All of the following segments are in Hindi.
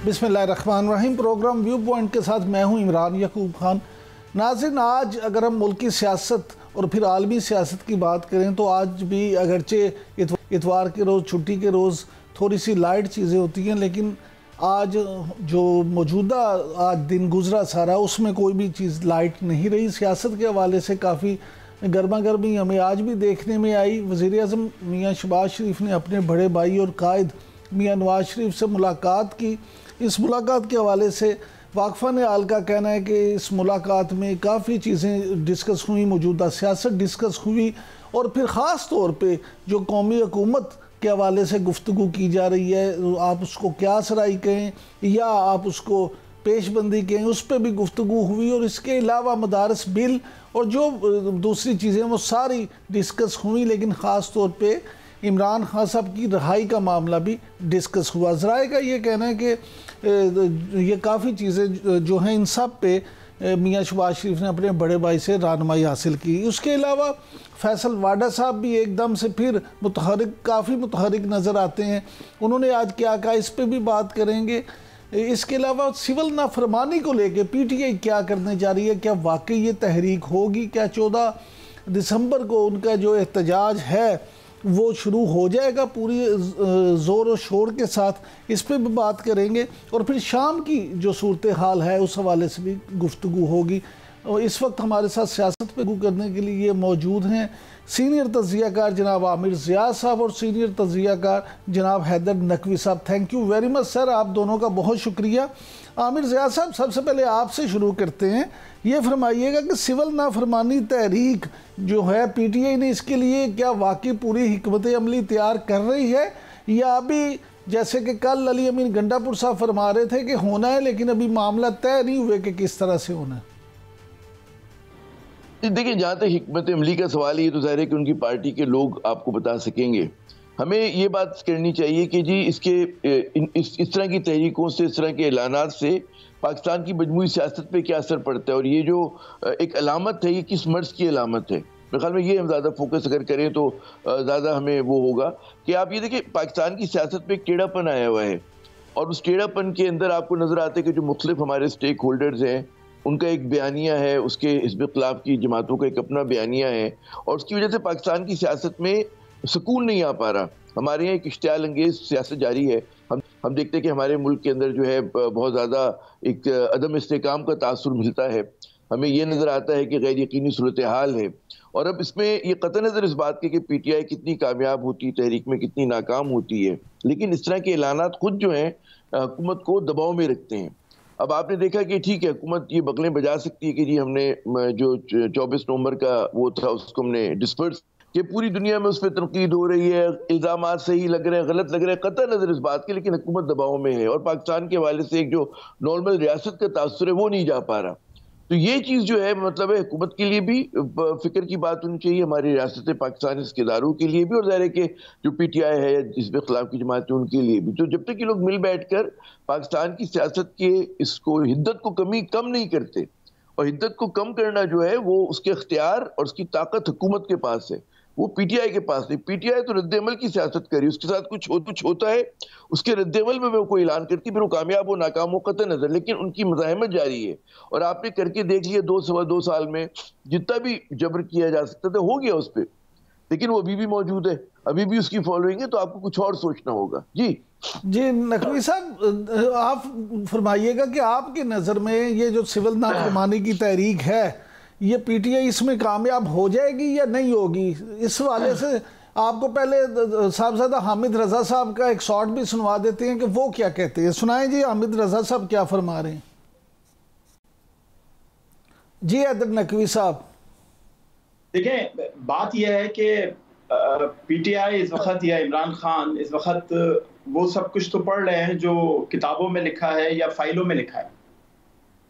बिस्मिल्लाहिर्रहमानिर्रहीम। प्रोग्राम व्यू पॉइंट के साथ मैं हूं इमरान यकूब खान। नाज़रीन, आज अगर हम मुल्क की सियासत और फिर आलमी सियासत की बात करें तो आज भी अगरचे इतवार के रोज़, छुट्टी के रोज़ थोड़ी सी लाइट चीज़ें होती हैं, लेकिन आज जो मौजूदा आज दिन गुजरा सारा, उसमें कोई भी चीज़ लाइट नहीं रही। सियासत के हवाले से काफ़ी गर्मा गर्मी हमें आज भी देखने में आई। वज़ीर-ए-आज़म मियाँ शहबाज शरीफ ने अपने बड़े भाई और कायद मियाँ नवाज शरीफ से मुलाकात की। इस मुलाकात के हवाले से वाकफ़ान हाल का कहना है कि इस मुलाकात में काफ़ी चीज़ें डिस्कस हुई, मौजूदा सियासत डिस्कस हुई और फिर ख़ास तौर पे जो कौमी हुकूमत के हवाले से गुफ्तगू की जा रही है, आप उसको क्या सराई कहें या आप उसको पेशबंदी कहें, उस पर भी गुफ्तगू हुई। और इसके अलावा मदारस बिल और जो दूसरी चीज़ें वो सारी डिस्कस हुई, लेकिन ख़ास तौर पे इमरान खान साहब की रहाई का मामला भी डिस्कस हुआ। ज़राए का ये कहना है कि ये काफ़ी चीज़ें जो हैं इन सब पे मियाँ शहबाज शरीफ ने अपने बड़े भाई से रहनुमाई हासिल की। उसके अलावा फैसल वाडा साहब भी एकदम से फिर काफ़ी मुतहरिक नज़र आते हैं। उन्होंने आज क्या कहा, इस पर भी बात करेंगे। इसके अलावा सिविल नाफरमानी को लेके पीटीआई क्या करने जा रही है, क्या वाकई ये तहरीक होगी, क्या 14 दिसंबर को उनका जो एहतजाज है वो शुरू हो जाएगा पूरी ज़ोर और शोर के साथ, इस पर भी बात करेंगे। और फिर शाम की जो सूरत हाल है उस हवाले से भी गुफ्तगू होगी। और इस वक्त हमारे साथ सियासत पे गुफ्तगू करने के लिए ये मौजूद हैं सीनियर तज्ज़ियाकार जनाब आमिर ज़िया साहब और सीनियर तज्ज़ियाकार जनाब हैदर नकवी साहब। Thank you very much sir, आप दोनों का बहुत शुक्रिया। आमिर ज़िया साहब, सबसे पहले आपसे शुरू करते हैं। ये फरमाइएगा कि सिविल नाफरमानी तहरीक जो है पीटीआई ने, इसके लिए क्या वाकई पूरी हिकमत अमली तैयार कर रही है, या अभी जैसे कि कल अली अमीन गंडापुर साहब फरमा रहे थे कि होना है, लेकिन अभी मामला तय नहीं हुए कि किस तरह से होना है? देखिए, जहाँ तक हिकमत अमली का सवाल है, ये तो ज़ाहिर है कि उनकी पार्टी के लोग आपको बता सकेंगे। हमें ये बात करनी चाहिए कि जी इस तरह की तहरीकों से, इस तरह के ऐलानात से पाकिस्तान की मजमूई सियासत पे क्या असर पड़ता है, और ये जो एक अलामत है, ये किस मर्ज की अलामत है। मेरे ख्याल में ये हम ज़्यादा फोकस अगर करें तो ज़्यादा हमें वो होगा कि आप ये देखिए, पाकिस्तान की सियासत पे एक टेढ़ापन आया हुआ है, और उस टेढ़ापन के अंदर आपको नज़र आता है कि जो मुख्तलिफ हमारे स्टेक होल्डर्स हैं, उनका एक बयानिया है, उसके हिज़्ब ख़िलाफ़ की जमातों का एक अपना बयानिया है, और उसकी वजह से पाकिस्तान की सियासत में सुकून नहीं आ पा रहा। हमारे यहाँ एक इश्तियाल अंगेज़ सियासत जारी है। हम देखते हैं कि हमारे मुल्क के अंदर जो है बहुत ज़्यादा एक अदम इस्तेकाम का तासुर मिलता है। हमें ये नज़र आता है कि गैर यकीनी सूरत हाल है, और अब इसमें ये कतई नज़र इस बात की कि पीटीआई कितनी कामयाब होती है, तहरीक में कितनी नाकाम होती है, लेकिन इस तरह के ऐलानात खुद जो हैं हुकूमत को दबाव में रखते हैं। अब आपने देखा कि ठीक है, हुकूमत ये बगलें बजा सकती है कि जी हमने जो 24 नवंबर का वो था उसको हमने डिस्पर्स, कि पूरी दुनिया में उस पर तनकीद हो रही है, इल्ज़ामात सही लग रहे हैं, गलत लग रहे हैं, कतई नज़र इस बात की, लेकिन हुकूमत दबाव में है और पाकिस्तान के हवाले से एक जो नॉर्मल रियासत का तासुर है वो नहीं जा पा रहा। तो ये चीज़ जो है, मतलब है हुकूमत के लिए भी फिक्र की बात होनी चाहिए, हमारी रियासत पाकिस्तान इसके इदारों के लिए भी, और ज़ाहिर है कि जो पीटीआई है या हिज़्ब ख़िलाफ़ की जमात है उनके लिए भी। तो जब तक ये लोग मिल बैठ कर पाकिस्तान की सियासत के इसको हिद्दत को कम नहीं करते, और हिद्दत को कम करना जो है वो उसके इख्तियार और उसकी ताकत हुकूमत के पास है, वो पीटीआई के पास नहीं। पीटीआई तो रद्द-ए-अमल की सियासत करी, उसके साथ कुछ होता है, उसके रद्द-ए-अमल में वो कोई ऐलान करती, फिर वो कामयाब हो नाकाम हो कतई नज़र, लेकिन उनकी मज़ाहमत जारी है। और आपने करके देख लिया 2 साल में जितना भी जबर किया जा सकता था हो गया उस पर, लेकिन वो अभी भी मौजूद है, अभी भी उसकी फॉलोइंग है, तो आपको कुछ और सोचना होगा। जी नकवी साहब, आप फरमाइएगा कि आपकी नज़र में ये जो सिविल नाफरमानी की तहरीक है, ये पीटीआई इसमें कामयाब हो जाएगी या नहीं होगी? इस वाले से आपको पहले साहबजादा हामिद रजा साहब का एक शॉर्ट भी सुनवा देते हैं कि वो क्या कहते हैं। सुनाएं जी, हामिद रजा साहब क्या फरमा रहे हैं। जी हैदर नकवी साहब। देखिए, बात यह है कि पीटीआई इस वक्त या इमरान खान इस वक्त वो सब कुछ तो पढ़ रहे हैं जो किताबों में लिखा है या फाइलों में लिखा है,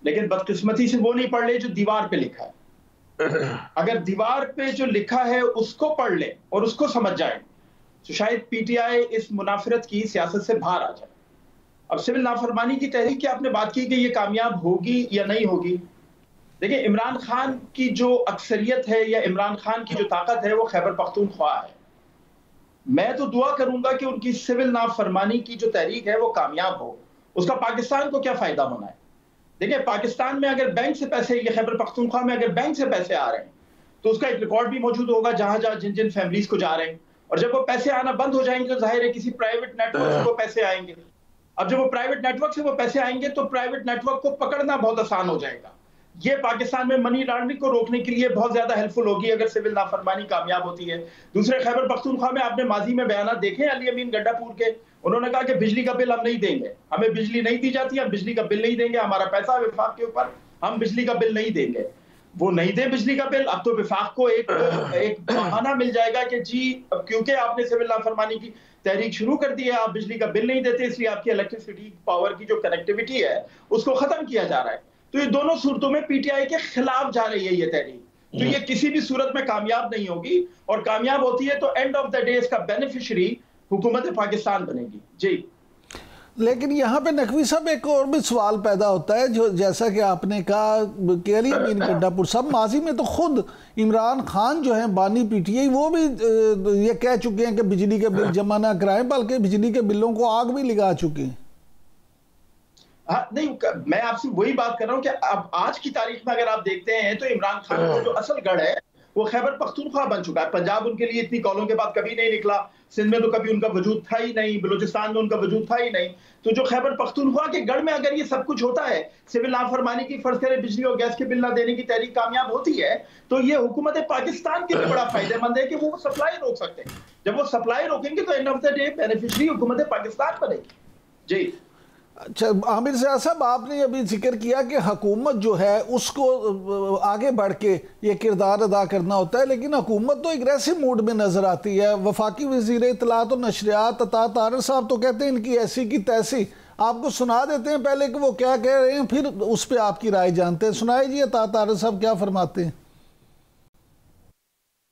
लेकिन बदकिस्मती से वो नहीं पढ़ रहे जो दीवार पे लिखा है। अगर दीवार पे जो लिखा है उसको पढ़ ले और उसको समझ जाए तो शायद पीटीआई इस मुनाफरत की सियासत से बाहर आ जाए। अब सिविल नाफरमानी की तहरीक की आपने बात की कि ये कामयाब होगी या नहीं होगी। देखिए, इमरान खान की जो अक्सरियत है या इमरान खान की जो ताकत है वो खैबर पख्तूनख्वा है। मैं तो दुआ करूंगा कि उनकी सिविल नाफरमानी की जो तहरीक है वो कामयाब हो, उसका पाकिस्तान को क्या फायदा होना है? देखिए, पाकिस्तान में अगर बैंक से पैसे, ये खैबर पख्तूनख्वा में अगर बैंक से पैसे आ रहे हैं तो उसका एक रिकॉर्ड भी मौजूद होगा जहां जहां जिन जिन फैमिलीज को जा रहे हैं, और जब वो पैसे आना बंद हो जाएंगे तो जाहिर है किसी प्राइवेट नेटवर्क से वो पैसे आएंगे। अब जब वो प्राइवेट नेटवर्क से वो पैसे आएंगे तो प्राइवेट नेटवर्क को पकड़ना बहुत आसान हो जाएगा। ये पाकिस्तान में मनी लॉन्ड्रिंग को रोकने के लिए बहुत ज्यादा हेल्पफुल होगी अगर सिविल नाफरमानी कामयाब होती है। दूसरे, खैबर पख्तूनख्वा में आपने माजी में बयान देखे अली अमीन गड्डापुर के, उन्होंने कहा कि बिजली का बिल हम नहीं देंगे, हमें बिजली नहीं दी जाती, हम बिजली का बिल नहीं देंगे, हमारा पैसा विफाक के ऊपर, हम बिजली का बिल नहीं देंगे। वो नहीं दे बिजली का बिल, अब तो विफाक को एक बहाना मिल जाएगा कि जी क्योंकि आपने सिविल नाफरमानी की तहरीक शुरू कर दी है, आप बिजली का बिल नहीं देते, इसलिए आपकी इलेक्ट्रिसिटी पावर की जो कनेक्टिविटी है उसको खत्म किया जा रहा है। तो ये दोनों सूरतों में पीटीआई के खिलाफ जा रही है ये तहरीक, तो ये किसी भी सूरत में कामयाब नहीं होगी, और कामयाब होती है तो एंड ऑफ द डे इसका बेनिफिशियरी हुकूमत पाकिस्तान बनेगी। जी, लेकिन यहाँ पे नकवी साहब एक और भी सवाल पैदा होता है, जो जैसा कि आपने कहा कि अली अमीन गड्डापुर साहब माजी में तो खुद इमरान खान जो है बानी पीटीआई, वो भी ये कह चुके हैं कि बिजली के बिल जमा ना कराएं, बल्कि बिजली के बिलों को आग भी लगा चुके हैं। हाँ, नहीं, मैं आपसे वही बात कर रहा हूँ कि अब आज की तारीख में अगर आप देखते हैं तो इमरान खान का जो असल गढ़ है वो खैबर पख्तूनख्वा बन चुका है। पंजाब उनके लिए इतनी कॉलों के बाद कभी नहीं निकला, सिंध में तो कभी उनका वजूद था ही नहीं, बलूचिस्तान में उनका वजूद था ही नहीं। तो जो खैबर पख्तूनख्वा के गढ़ में अगर ये सब कुछ होता है, सिविल नाफरमानी की, फर्ज करें बिजली और गैस के बिल ना देने की तहरीक कामयाब होती है, तो ये हुकूमत पाकिस्तान के लिए बड़ा फायदेमंद है कि वो सप्लाई रोक सकते हैं। जब वो सप्लाई रोकेंगे तो end of the day beneficiary हुकूमत पाकिस्तान बनेगी। जी, अच्छा आमिर ज़िया साहब, आपने अभी जिक्र किया कि हुकूमत जो है उसको आगे बढ़ के ये किरदार अदा करना होता है, लेकिन हुकूमत तो एग्रेसिव मूड में नज़र आती है। वफाकी वज़ीर इत्तलात और नशरियात अता तारर साहब तो कहते हैं इनकी ऐसी की तैसी। आपको सुना देते हैं पहले कि वो क्या कह रहे हैं, फिर उस पर आपकी राय जानते हैं। सुनाए जी अता तारर साहब क्या फरमाते हैं।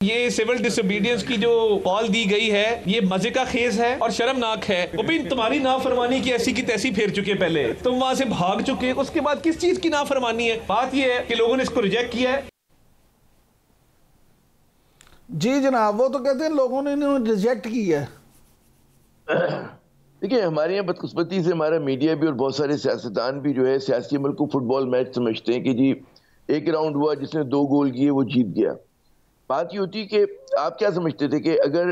ये सिविल डिसोबीडियंस की जो कॉल दी गई है ये मजे का खेज है और शर्मनाक है। वो भी तुम्हारी नाफरमानी की ऐसी की तैसी फेर चुके, पहले तुम वहां से भाग चुके, उसके बाद किस चीज की नाफरमानी है। बात ये है कि लोगों ने इसको रिजेक्ट किया है। जी जनाब, वो तो कहते हैं लोगों ने इन्होंने रिजेक्ट किया है। देखिए, हमारे यहाँ बदकिस्मती से हमारा मीडिया भी और बहुत सारे सियासतदान भी जो है सियासी अमल को फुटबॉल मैच समझते हैं कि जी एक राउंड हुआ, जिसने 2 गोल किए वो जीत गया। बात ये होती कि आप क्या समझते थे कि अगर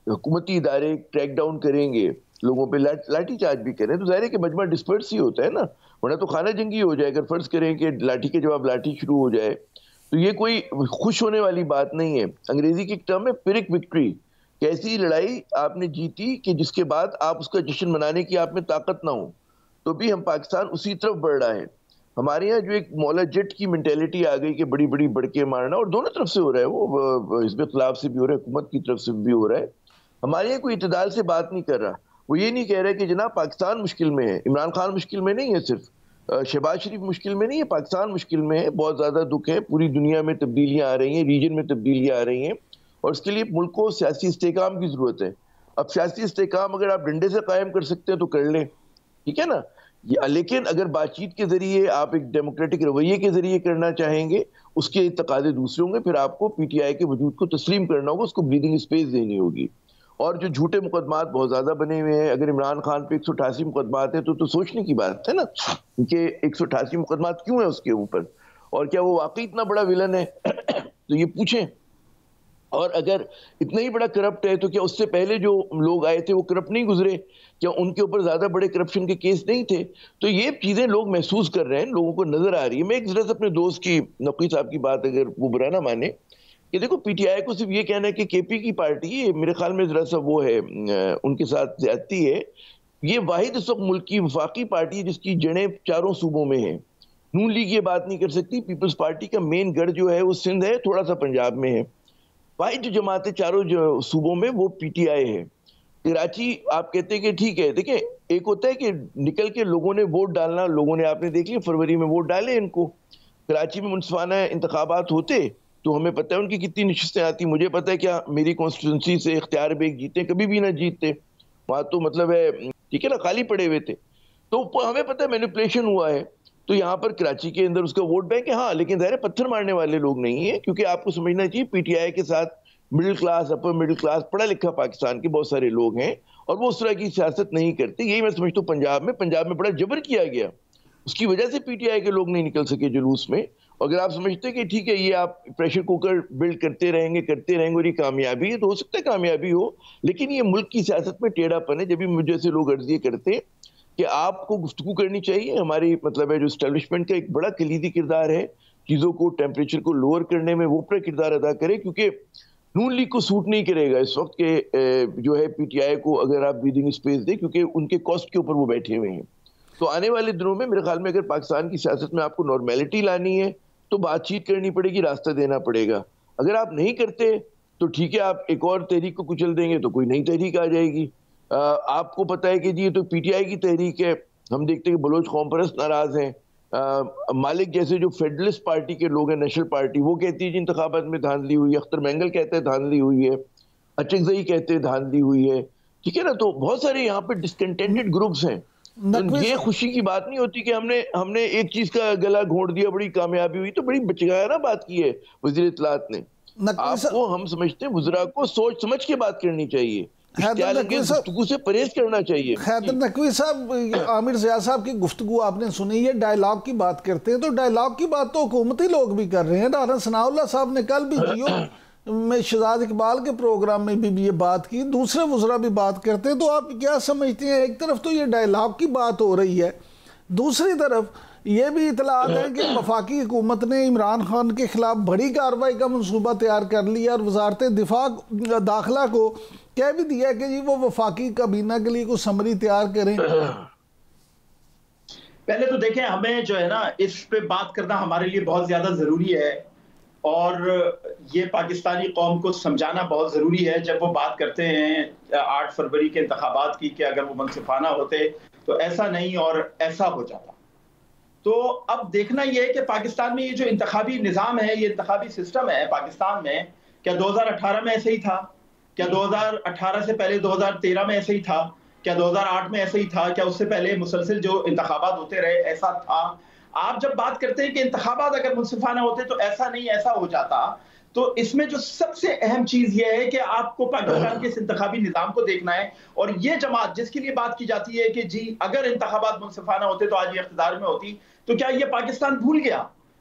हुकूमती इदारे क्रैक डाउन करेंगे, लोगों पे लाठी चार्ज भी करें, तो जाहिर है कि मजमा डिस्पर्स ही होता है ना, वरना तो खाना जंगी हो जाए। अगर फर्ज करें कि लाठी के जवाब लाठी शुरू हो जाए तो ये कोई खुश होने वाली बात नहीं है। अंग्रेजी की टर्म है पिरिक विक्ट्री, कैसी लड़ाई आपने जीती कि जिसके बाद आप उसका जश्न मनाने की आप में ताकत ना हो। तो भी हम पाकिस्तान उसी तरफ बढ़ रहा है। हमारे यहाँ जो एक मौला जट की मेंटेलिटी आ गई कि बड़ी बड़ी बड़के मारना, और दोनों तरफ से हो रहा है, वो हिज़्ब खिलाफ से भी हो रहा है, हुकूमत की तरफ से भी हो रहा है। हमारे यहाँ कोई इत्तेदाल से बात नहीं कर रहा, वो ये नहीं कह रहा कि जनाब पाकिस्तान मुश्किल में है, इमरान खान मुश्किल में नहीं है, सिर्फ शहबाज शरीफ मुश्किल में नहीं है, पाकिस्तान मुश्किल में है। बहुत ज़्यादा दुख है, पूरी दुनिया में तब्दीलियाँ आ रही हैं, रीजन में तब्दीलियाँ आ रही हैं, और इसके लिए मुल्क को सियासी इस्तेकाम की ज़रूरत है। अब सियासी इस्तेकाम अगर आप डंडे से कायम कर सकते हैं तो कर लें, ठीक है ना। लेकिन अगर बातचीत के जरिए आप एक डेमोक्रेटिक रवैये के जरिए करना चाहेंगे, उसके तकाजे दूसरे होंगे, फिर आपको पीटीआई के वजूद को तस्लीम करना होगा, उसको ब्रीदिंग स्पेस देनी होगी। और जो झूठे मुकदमात बहुत ज्यादा बने हुए हैं, अगर इमरान खान पे 188 मुकदमात है तो सोचने की बात है ना कि 188 मुकदमात क्यों है उसके ऊपर, और क्या वो वाकई इतना बड़ा विलन है तो ये पूछें। और अगर इतना ही बड़ा करप्ट है तो क्या उससे पहले जो लोग आए थे वो करप्ट नहीं गुजरे, क्या उनके ऊपर ज्यादा बड़े करप्शन के केस नहीं थे? तो ये चीजें लोग महसूस कर रहे हैं, लोगों को नजर आ रही है। मैं एक जरा से अपने दोस्त की, नकवी साहब की बात अगर वो बुरा ना माने, कि देखो पीटीआई को सिर्फ ये कहना है कि केपी की पार्टी है, मेरे ख्याल में जरा सा वो है, उनके साथ ज्यादती है। ये वाहिद इस वक्त मुल्क की वफाकी पार्टी है जिसकी जड़ें चारों सूबों में है। नून लीग ये बात नहीं कर सकती। पीपल्स पार्टी का मेन गढ़ जो है वो सिंध है, थोड़ा सा पंजाब में है। वाहिद जो जमातें चारों जो सूबों में वो पीटीआई है। कराची आप कहते हैं कि ठीक है, देखिए एक होता है कि निकल के लोगों ने वोट डालना, लोगों ने आपने देख लिया फरवरी में वोट डाले इनको। कराची में मुनसिफाना इंतखाबात होते तो हमें पता है उनकी कितनी नशिस्तें आती। मुझे पता है क्या मेरी कॉन्स्टिट्यूंसी से इख्तियार बेग जीते, कभी भी ना जीतते, वहां तो मतलब है ठीक है ना, खाली पड़े हुए थे। तो हमें पता है मैनिपुलेशन हुआ है। तो यहाँ पर कराची के अंदर उसका वोट बैंक है, हाँ, लेकिन ज़ाहिर पत्थर मारने वाले लोग नहीं है, क्योंकि आपको समझना चाहिए पीटीआई के साथ middle class, upper middle class, पढ़ा लिखा पाकिस्तान के बहुत सारे लोग हैं, और वो उस तरह की सियासत नहीं करते। यही मैं समझता हूँ पंजाब में बड़ा जबर किया गया, उसकी वजह से पीटीआई के लोग नहीं निकल सके जुलूस में। अगर आप समझते हैं कि ठीक है ये आप प्रेशर कुकर बिल्ड करते रहेंगे और ये कामयाबी है, तो हो सकता है कामयाबी हो, लेकिन ये मुल्क की सियासत में टेढ़ापन है। जब भी मुझे जैसे लोग अर्ज ये करते हैं कि आपको गुफ्तगू करनी चाहिए, हमारी मतलब है जो एस्टेब्लिशमेंट का एक बड़ा कलीदी किरदार है चीज़ों को, टेम्परेचर को लोअर करने में, वो अपना किरदार अदा करे, क्योंकि नून लीग को सूट नहीं करेगा इस वक्त के जो है पीटीआई को अगर आप ब्रीदिंग स्पेस दें, क्योंकि उनके कॉस्ट के ऊपर वो बैठे हुए हैं। तो आने वाले दिनों में मेरे ख्याल में अगर पाकिस्तान की सियासत में आपको नॉर्मेलिटी लानी है तो बातचीत करनी पड़ेगी, रास्ता देना पड़ेगा। अगर आप नहीं करते तो ठीक है, आप एक और तहरीक को कुचल देंगे तो कोई नई तहरीक आ जाएगी। आपको पता है कि जी ये तो पीटीआई की तहरीक है, हम देखते हैं कि बलोच कौम परस्त नाराज हैं। मालिक जैसे जो फेडरलिस्ट पार्टी के लोग हैं, नेशनल पार्टी, वो कहती है जी इंतखाबात में धांधली हुई है, अख्तर मैंगल कहते हैं धांधली हुई है, अचकजई कहते हैं धांधली हुई है, ठीक है ना। तो बहुत सारे यहाँ पे डिसकंटेंटेड ग्रुप्स हैं। तो ये खुशी की बात नहीं होती कि हमने एक चीज का गला घोंट दिया, बड़ी कामयाबी हुई, तो बड़ी बचगाना बात की है वजीर इत्तलात ने। आपको हम समझते हैं वज़रा को सोच समझ के बात करनी चाहिए, गुफ्तगू से परहेज करना चाहिए। हैदर नकवी साहब, आमिर ज़िया साहब की गुफ्तगू आपने सुनी है, डायलॉग की बात करते हैं, तो डायलॉग की बात तो हुकूमती लोग भी कर रहे हैं। राना सनाउल्लाह साहब ने कल भी जियो में शहजाद इकबाल के प्रोग्राम में भी ये बात की, दूसरे वज़रा भी बात करते हैं। तो आप क्या समझते हैं, एक तरफ तो ये डायलॉग की बात हो रही है, दूसरी तरफ ये भी इतलात है कि वफाकी हुकूमत ने इमरान खान के खिलाफ बड़ी कार्रवाई का मनसूबा तैयार कर लिया और वजारत दिफा दाखिला को कह भी दिया कि जी वो वफाकी काबीना के लिए कोई समरी तैयार करें। पहले तो देखें, हमें जो है ना इस पे बात करना हमारे लिए बहुत ज्यादा जरूरी है, और ये पाकिस्तानी कौम को समझाना बहुत ज़रूरी है। जब वो बात करते हैं 8 फरवरी के इंतखाबात की कि अगर वो मुनसिफाना होते तो ऐसा नहीं और ऐसा हो जाता। तो अब देखना ये है कि पाकिस्तान में ये जो इंतखाबी निज़ाम है, ये इंतखाबी सिस्टम है पाकिस्तान में, क्या 2018 में ऐसे ही था? क्या 2018 से पहले 2013 में ऐसे ही था? क्या 2008 में ऐसे ही था? क्या उससे पहले मुसलसल जो इंतखाबात होते रहे ऐसा था? आप जब बात करते हैं कि इंतखाबात अगर मुनसिफाना होते तो ऐसा नहीं ऐसा हो जाता, तो इसमें जो सबसे अहम चीज यह है कि आपको पाकिस्तान के इस इंतखाबी निजाम को देखना है। और ये जमात जिसके लिए बात की जाती है कि जी अगर इंतखाबात मुनसिफाना होते तो आज ये इख्तिदार में होती, तो क्या ये पाकिस्तान भूल गया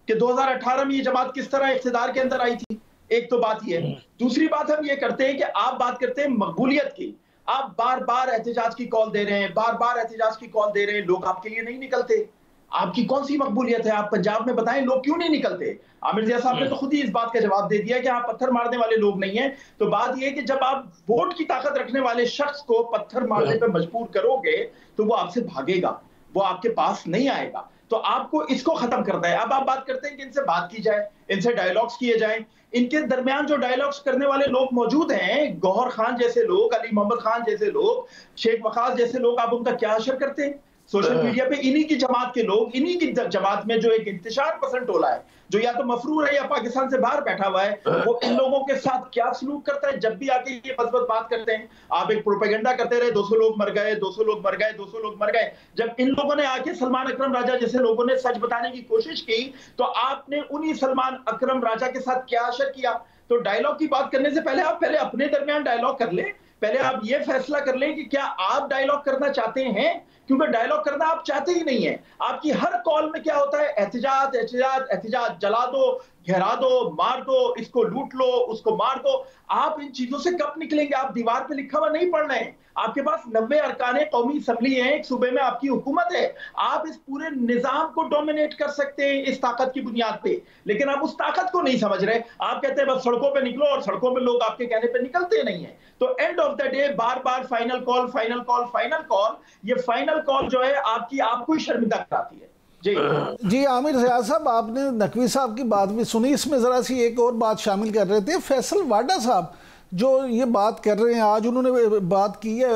कि 2018 में ये जमात किस तरह इख्तिदार के अंदर आई थी? एक तो बात ये है। दूसरी बात हम ये करते हैं कि आप बात करते हैं मकबूलियत की, आप बार बार एहतजाज की कॉल दे रहे हैं, बार बार एहतजाज की कॉल दे रहे हैं, लोग आपके लिए नहीं निकलते। आपकी कौन सी मकबूलियत है? आप पंजाब में बताएं लोग क्यों नहीं निकलते? आमिर ज़िया साहब ने तो खुद ही इस बात का जवाब दे दिया कि आप पत्थर मारने वाले लोग नहीं हैं। तो बात यह है कि जब आप वोट की ताकत रखने वाले शख्स को पत्थर मारने पर मजबूर करोगे तो वो आपसे भागेगा, वो आपके पास नहीं आएगा। तो आपको इसको खत्म करना है। अब आप बात करते हैं कि इनसे बात की जाए, इनसे डायलॉग्स किए जाए। इनके दरमियान जो डायलॉग्स करने वाले लोग मौजूद हैं, गौहर खान जैसे लोग, अली मोहम्मद खान जैसे लोग, शेख वकास जैसे लोग, आप उनका क्या असर करते हैं? सोशल मीडिया पे इन्हीं की जमात के लोग, इन्हीं की जमात में जो एक इंतशार पसंद टोला है, जो या तो मफरूर है या पाकिस्तान से बाहर बैठा हुआ है, वो इन लोगों के साथ क्या सलूक करता है? जब भी आके ये बस बात करते हैं, आप एक प्रोपेगेंडा करते रहे, 200 लोग मर गए, 200 लोग मर गए, 200 लोग मर गए। जब इन लोगों ने आके सलमान अकरम राजा जैसे लोगों ने सच बताने की कोशिश की, तो आपने उन्हीं सलमान अकरम राजा के साथ क्या असर किया? तो डायलॉग की बात करने से पहले आप पहले अपने दरमियान डायलॉग कर लें, पहले आप ये फैसला कर लें कि क्या आप डायलॉग करना चाहते हैं, क्योंकि डायलॉग करना आप चाहते ही नहीं है। आपकी हर कॉल में क्या होता है? एहतिजाज एहतिजाज एहतिजाज, जला दो, घेरा दो, मार दो, इसको लूट लो, उसको मार दो। आप इन चीजों से कब निकलेंगे? आप दीवार पे लिखा हुआ नहीं पढ़ रहे हैं। आपके पास 90 अरकाने कौमी असम्बली है, एक सूबे में आपकी हुकूमत है, आप इस पूरे निजाम को डोमिनेट कर सकते हैं इस ताकत की बुनियाद पे, लेकिन आप उस ताकत को नहीं समझ रहे। आप कहते हैं बस सड़कों पे निकलो, और सड़कों पे लोग आपके कहने पे निकलते नहीं है। तो end of the day bar bar final call, final call, final call, ये फाइनल कॉल जो है आपको ही शर्मिंदा कराती है। जी आमिर ज़िया साहब, आपने नकवी साहब की बात भी सुनी, इसमें ज़रा सी एक और बात शामिल कर रहे थे। फैसल वाडा साहब जो ये बात कर रहे हैं, आज उन्होंने बात की है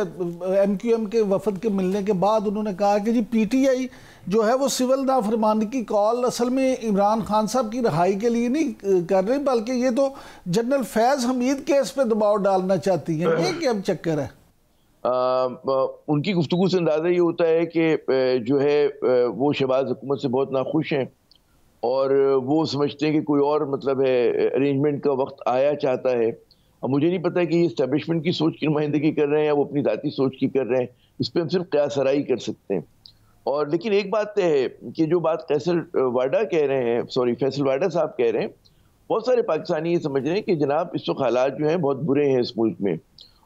MQM के वफद के मिलने के बाद, उन्होंने कहा कि जी PTI जो है वो सिविल नाफरमानी की कॉल असल में इमरान खान साहब की रिहाई के लिए नहीं कर रही, बल्कि ये तो जनरल फैज़ हमीद केस पे दबाव डालना चाहती हैं। ये क्या चक्कर है? उनकी गुफ्तगू से अंदाज़ा ये होता है कि जो है वो शहबाज हुकूमत से बहुत नाखुश हैं, और वो समझते हैं कि कोई और मतलब है अरेंजमेंट का वक्त आया चाहता है। अब मुझे नहीं पता कि ये इस्टेब्लिशमेंट की सोच की नुमाइंदगी कर रहे हैं या वो अपनी ज़ाती सोच की कर रहे हैं, इस पर हम सिर्फ क़यासराई कर सकते हैं। और लेकिन एक बात तय है कि जो बात फैसल वाडा कह रहे हैं, सॉरी फैसल वाडा साहब कह रहे हैं, बहुत सारे पाकिस्तानी ये समझ रहे हैं कि जनाब इस वक्त हालात जो हैं बहुत बुरे हैं इस मुल्क में,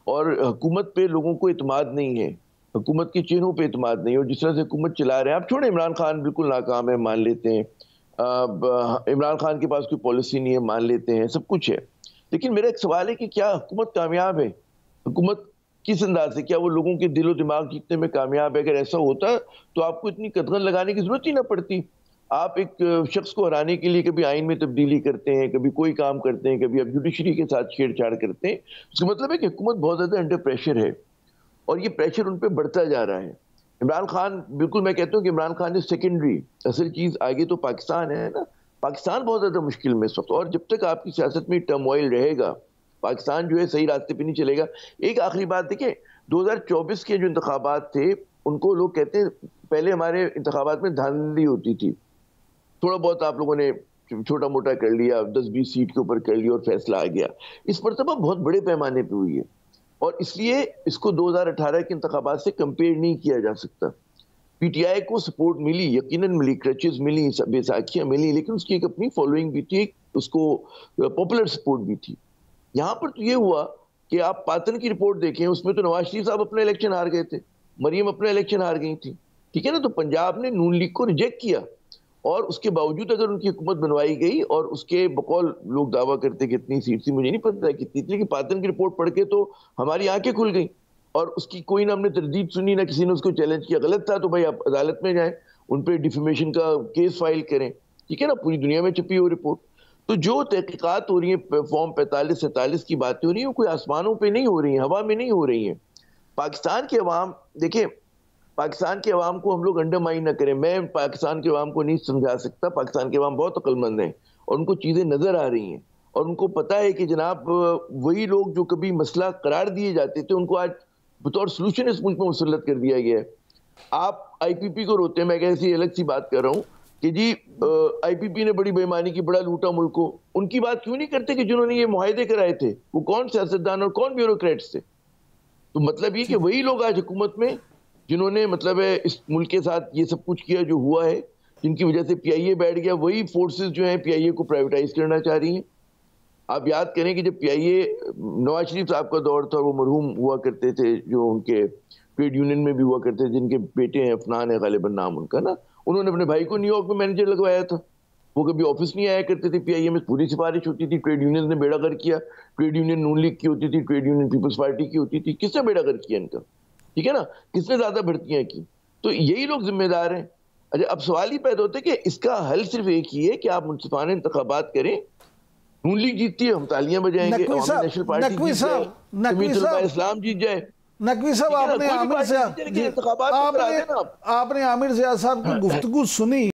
और हुकूमत पे लोगों को इत्मीनान नहीं है, हुकूमत के चेहरों पे इत्मीनान नहीं है, और जिस तरह से हुकूमत चला रहे हैं, आप छोड़े इमरान खान बिल्कुल नाकाम है मान लेते हैं, इमरान खान के पास कोई पॉलिसी नहीं है मान लेते हैं, सब कुछ है, लेकिन मेरा एक सवाल है कि क्या हुकूमत कामयाब है? हुकूमत किस अंदाज से, क्या वो लोगों के दिलो दिमाग जीतने में कामयाब है? अगर ऐसा होता तो आपको इतनी कदगन लगाने की जरूरत ही ना पड़ती। आप एक शख्स को हराने के लिए कभी आइन में तब्दीली करते हैं, कभी कोई काम करते हैं, कभी आप जुडिशरी के साथ छेड़छाड़ करते हैं, उसका मतलब है कि हुकूमत बहुत ज़्यादा अंडर प्रेशर है और ये प्रेशर उन पर बढ़ता जा रहा है। इमरान खान, बिल्कुल मैं कहता हूँ कि इमरान खान इज सेकेंडरी, असल चीज़ आगे तो पाकिस्तान है ना। पाकिस्तान बहुत ज़्यादा मुश्किल में इस वक्त, और जब तक आपकी सियासत में टर्मोइल रहेगा, पाकिस्तान जो है सही रास्ते पे नहीं चलेगा। एक आखिरी बात देखिए, 2024 के जो इंतखाबात थे उनको लोग कहते हैं पहले हमारे इंतखाबात में धांधली होती थी, थोड़ा बहुत आप लोगों ने छोटा मोटा कर लिया, 10-20 सीट के ऊपर कर लिया और फैसला आ गया। इस मरतबा बहुत बड़े पैमाने पे हुई है और इसलिए इसको 2018 के इंतखाबात से कंपेयर नहीं किया जा सकता। पीटीआई को सपोर्ट मिली, यकीनन मिली, क्रचेस मिली, बैसाखियां मिली, लेकिन उसकी एक अपनी फॉलोइंग भी थी, उसको पॉपुलर सपोर्ट भी थी। यहाँ पर तो ये हुआ कि आप पातन की रिपोर्ट देखें, उसमें तो नवाज शरीफ साहब अपना इलेक्शन हार गए थे, मरियम अपना इलेक्शन हार गई थी, ठीक है ना। तो पंजाब ने नून लीग को रिजेक्ट किया और उसके बावजूद अगर उनकी हुकूमत बनवाई गई और उसके बकौल लोग दावा करते कि इतनी सीट थी, मुझे नहीं पता कितनी थी, लेकिन पातन की रिपोर्ट पढ़ के तो हमारी आंखें खुल गई और उसकी कोई ना हमने तरदीद सुनी, ना किसी ने उसको चैलेंज किया। गलत था तो भाई आप अदालत में जाएं, उन पर डिफेमेशन का केस फाइल करें, ठीक है ना, पूरी दुनिया में छपी हो रिपोर्ट। तो जो तहकीकात हो रही है, फॉर्म 45-47 की बातें हो रही है, वो कोई आसमानों पे नहीं हो रही है, हवा में नहीं हो रही है। पाकिस्तान के अवाम, देखिए पाकिस्तान के अवाम को हम लोग अंडरमाइन न करें, मैं पाकिस्तान के अवाम को नहीं समझा सकता, पाकिस्तान के अवाम बहुत अक्लमंद हैं और उनको चीज़ें नज़र आ रही हैं और उनको पता है कि जनाब वही लोग जो कभी मसला करार दिए जाते थे उनको आज बतौर सलूशन इस मुल्क में मुसल्लत कर दिया गया है। आप आईपीपी को रोते हैं, मैं कैसी अलग सी बात कर रहा हूँ कि जी आईपीपी ने बड़ी बेईमानी की, बड़ा लूटा मुल्क को, उनकी बात क्यों नहीं करते कि जिन्होंने ये मुआहदे कराए थे वो कौन सियासतदान और कौन ब्यूरोक्रेट्स थे? तो मतलब ये कि वही लोग आज हुकूमत में जिन्होंने मतलब है इस मुल्क के साथ ये सब कुछ किया जो हुआ है, जिनकी वजह से पीआईए बैठ गया, वही फोर्सेस जो हैं पीआईए को प्राइवेटाइज करना चाह रही हैं। आप याद करें कि जब पीआईए, नवाज शरीफ साहब का दौर था, वो मरहूम हुआ करते थे जो उनके ट्रेड यूनियन में भी हुआ करते थे, जिनके बेटे हैं, अफनान है गालिबन नाम उनका ना, उन्होंने अपने भाई को न्यूयॉर्क में मैनेजर लगवाया था। वो कभी ऑफिस नहीं आया करते थे, पीआईए में पूरी सिफारिश होती थी, ट्रेड यूनियन ने बेड़ागर किया, ट्रेड यूनियन नून लीग की होती थी, ट्रेड यूनियन पीपल्स पार्टी की होती थी, किसने बेड़ागर किया इनका, ठीक है ना, किसने ज्यादा भर्तियां की? तो यही लोग जिम्मेदार हैं। अच्छा, अब सवाल ही पैदा होता है कि इसका हल सिर्फ एक ही है कि आप मुनसिफाना इंतखाबात करें, नून लीग जीतती है हम तालियां बजाएंगे, नेशनल पार्टी जीत जाए, इस्लाम जीत जाए। नकवी साहब, आपने आमिर ज़िया साहब की गुफ्तगू सुनी,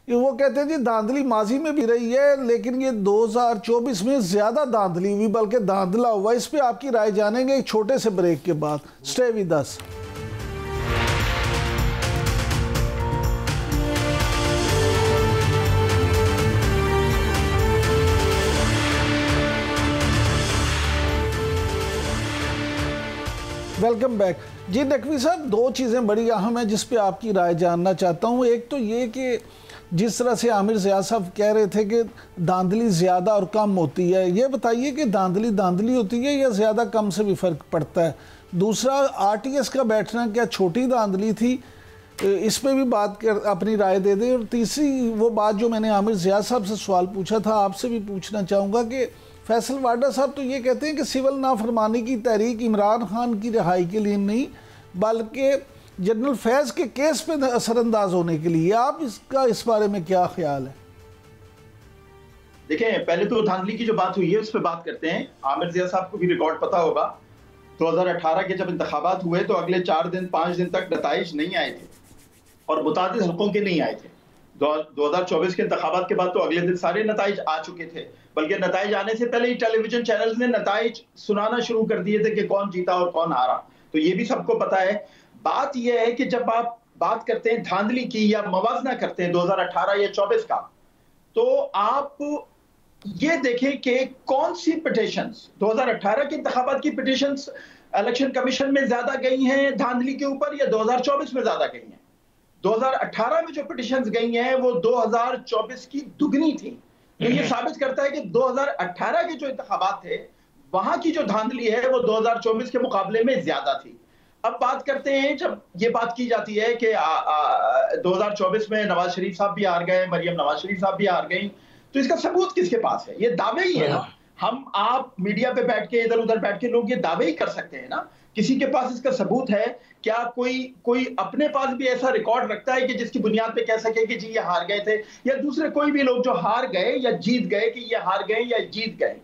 वो कहते हैं जी धांधली माजी में भी रही है लेकिन ये 2024 में ज्यादा धांधली हुई, बल्कि धांधला हुआ। इस पे आपकी राय जानेंगे एक छोटे से ब्रेक के बाद। Stay with us. Welcome back जी। नकवी साहब, दो चीज़ें बड़ी अहम हैं जिस पे आपकी राय जानना चाहता हूँ। एक तो ये कि जिस तरह से आमिर ज़िया साहब कह रहे थे कि धांधली ज़्यादा और कम होती है, ये बताइए कि धांधली धांधली होती है या ज़्यादा कम से भी फ़र्क पड़ता है? दूसरा, आरटीएस का बैठना क्या छोटी धांधली थी, इस पर भी बात कर अपनी राय दे दें। और तीसरी वो बात जो मैंने आमिर ज़िया साहब से सवाल पूछा था, आपसे भी पूछना चाहूँगा कि फैसल वाडा साहब तो ये कहते हैं कि सिविल नाफरमानी की तहरीक इमरान खान की रिहाई के लिए नहीं बल्कि जनरल फैज के केस पे असरअंदाज होने के लिए। आप इसका इस बारे में क्या ख्याल है? देखें, पहले तो धांधली की जो बात हुई है उस पर बात करते हैं। आमिर ज़िया साहब को भी रिकॉर्ड पता होगा, 2018 के जब इंतखाबात हुए तो अगले 4-5 दिन तक नताइज नहीं आए थे और मुतादिद हल्कों के नहीं आए थे। 2024 के इंतखाबात के बाद तो अगले दिन सारे नताइज आ चुके थे, बल्कि नताइज आने से पहले ही टेलीविजन चैनल्स ने नताइज सुनाना शुरू कर दिए थे कि कौन जीता और कौन हारा। तो ये भी सबको पता है। बात यह है कि जब आप बात करते हैं धांधली की या मवाजना करते हैं 2018 या 24 का, तो आप ये देखें कि कौन सी पिटिशंस 2018 के इंतखाबात की पिटिशंस इलेक्शन कमीशन में ज्यादा गई हैं धांधली के ऊपर या 2024 में ज्यादा गई हैं। 2018 में जो पिटिशंस गई हैं वो 2024 की दुगनी थी। तो ये साबित करता है कि 2018 के जो इंतखाबात थे वहां की जो धांधली है वो 2024 के मुकाबले में ज्यादा थी। अब बात करते हैं, जब ये बात की जाती है कि 2024 में नवाज शरीफ साहब भी हार गए, मरियम नवाज शरीफ साहब भी हार गई, तो इसका सबूत किसके पास है? ये दावे ही है ना। हम आप मीडिया पे बैठ के इधर उधर बैठ के लोग ये दावे ही कर सकते हैं ना। किसी के पास इसका सबूत है क्या? कोई अपने पास भी ऐसा रिकॉर्ड रखता है कि जिसकी बुनियाद पे कह सके कि जी ये हार गए थे, या दूसरे कोई भी लोग जो हार गए या जीत गए कि ये हार गए या जीत गए?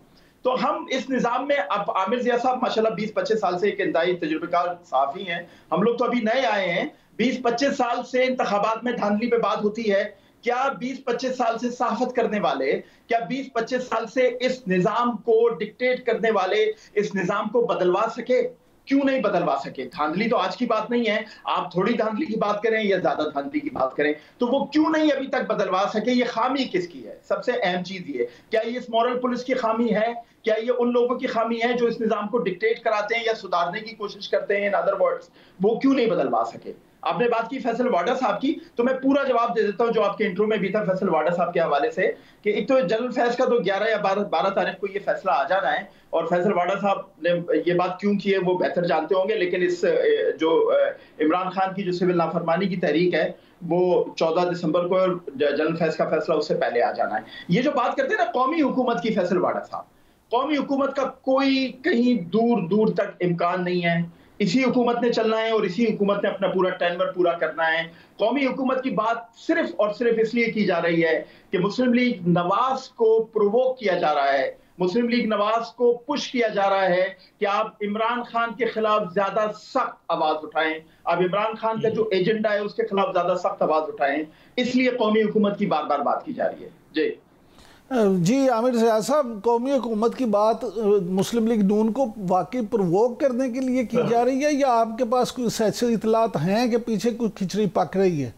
तो हम इस निजाम में, अब आमिर ज़िया साहब माशाल्लाह 20-25 साल से एक इंतहाई तजुर्बेकार सहाफ़ी हैं, हम लोग तो अभी नए आए हैं। 20-25 साल से इंतखाबात में धांधली पे बात होती है। क्या 20-25 साल से सहाफत करने वाले, क्या 20-25 साल से इस निजाम को डिक्टेट करने वाले इस निजाम को बदलवा सके? क्यों नहीं बदलवा सके? धांधली तो आज की बात नहीं है, आप थोड़ी धांधली की बात करें या ज्यादा धांधली की बात करें, तो वो क्यों नहीं अभी तक बदलवा सके? ये खामी किसकी है? सबसे अहम चीज ये, क्या ये इस मॉरल पुलिस की खामी है? क्या ये उन लोगों की खामी है जो इस निजाम को डिक्टेट कराते हैं या सुधारने की कोशिश करते हैं? इन अदर वर्ड्स, वो क्यों नहीं बदलवा सके? आपने बात की फैसल वाडा साहब की, तो मैं पूरा जवाब दे देता हूं जो आपके इंट्रो में भी था फैसल वाडा साहब के हवाले से, कि एक तो जनरल फैज का तो 11 या 12 तारीख को ये फैसला आ जाना है, और फैसल वाडा साहब ने ये बात क्यों की है वो बेहतर जानते होंगे, लेकिन इस जो इमरान खान की जो सिविल नाफरमानी की तहरीक है वो 14 दिसंबर को, और जनरल फैज का फैसला उससे पहले आ जाना है। ये जो बात करते हैं ना कौमी हुकूमत की, फैसल वाडा साहब, कौमी हुकूमत का कोई कहीं दूर दूर तक इम्कान नहीं है। इसी हुकूमत ने चलना है और इसी हुकूमत ने अपना पूरा टेन्योर पूरा करना है। कौमी हुकूमत की बात सिर्फ और सिर्फ इसलिए की जा रही है कि मुस्लिम लीग नवाज को प्रोवोक किया जा रहा है, मुस्लिम लीग नवाज को पुश किया जा रहा है कि आप इमरान खान के खिलाफ ज्यादा सख्त आवाज उठाएं, आप इमरान खान का जो एजेंडा है उसके खिलाफ ज्यादा सख्त आवाज उठाएं, इसलिए कौमी हुकूमत की बार बार बात की जा रही है। जी आमिर ज़िया साहब, कौमी हुकूमत की बात मुस्लिम लीग नून को वाकई प्रोवोक करने के लिए की जा रही है, या आपके पास कोई ऐसे इतलात हैं कि पीछे कोई खिचड़ी पक रही है?